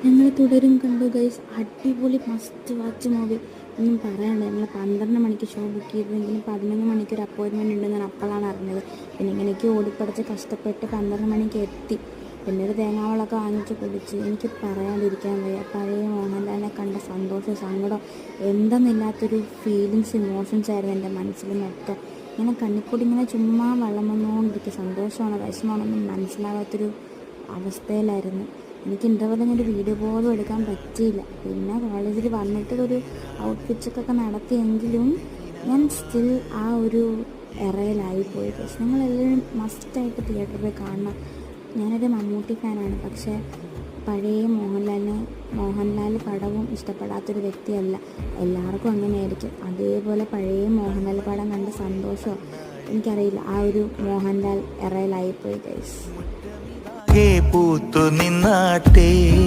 ഞങ്ങൾ തുടരും കണ്ടു ഗൈസ്. അടിപൊളി മസ്റ്റ് വാച്ച് മൂവി. ഒന്നും പറയണ്ട. ഞങ്ങൾ 12 മണിക്ക് ഷോ ബുക്ക് ചെയ്തതെങ്കിലും 11 മണിക്ക് ഒരു അപ്പോയിൻമെൻറ്റ് ഉണ്ടെന്ന് അപ്പോഴാണ് അറിഞ്ഞത്. പിന്നെ ഇങ്ങനെയൊക്കെ ഓടിപ്പടച്ച് കഷ്ടപ്പെട്ട് 12 മണിക്ക് എത്തി. പിന്നെ ഒരു തേങ്ങാവളൊക്കെ വാങ്ങിച്ച് കുടിച്ച്. എനിക്ക് പറയാതിരിക്കാൻ വയ്യ. പഴയ മോഹൻലാലിനെ കണ്ട സന്തോഷം, സങ്കടം, എന്തെന്നില്ലാത്തൊരു ഫീലിങ്സ്, ഇമോഷൻസ് ആയിരുന്നു എൻ്റെ മനസ്സിൽ മൊത്തം. ഇങ്ങനെ കണ്ണിക്കൂടി ഇങ്ങനെ ചുമ്മാ വെള്ളം വന്നുകൊണ്ടിരിക്കുക. സന്തോഷമാണോ വിഷമമാണോ ഒന്നും മനസ്സിലാകാത്തൊരു അവസ്ഥയിലായിരുന്നു. എനിക്ക് ഇൻ്റർവെല്ലിന് ഒരു വീഡിയോ പോലും എടുക്കാൻ പറ്റിയില്ല. പിന്നെ കോളേജിൽ വന്നിട്ട് ഒരു ഔട്ട്ഫിറ്റ്സൊക്കെ നടത്തിയെങ്കിലും ഞാൻ സ്റ്റിൽ ആ ഒരു എറയിലായിപ്പോയി. പക്ഷെ നിങ്ങളെല്ലാവരും മസ്റ്റായിട്ട് തിയേറ്ററിൽ പോയി കാണണം. ഞാനൊരു മമ്മൂട്ടി ഫാനാണ്. പക്ഷേ പഴയ മോഹൻലാൽ പടവും ഇഷ്ടപ്പെടാത്തൊരു വ്യക്തിയല്ല. എല്ലാവർക്കും അങ്ങനെയായിരിക്കും. അതേപോലെ പഴയ മോഹൻലാൽ പടം കണ്ട സന്തോഷമോ എനിക്കറിയില്ല. ആ ഒരു മോഹൻലാൽ എറയിലായിപ്പോയി ഗൈസ്. പൂത്തു നിന്നാട്ടേ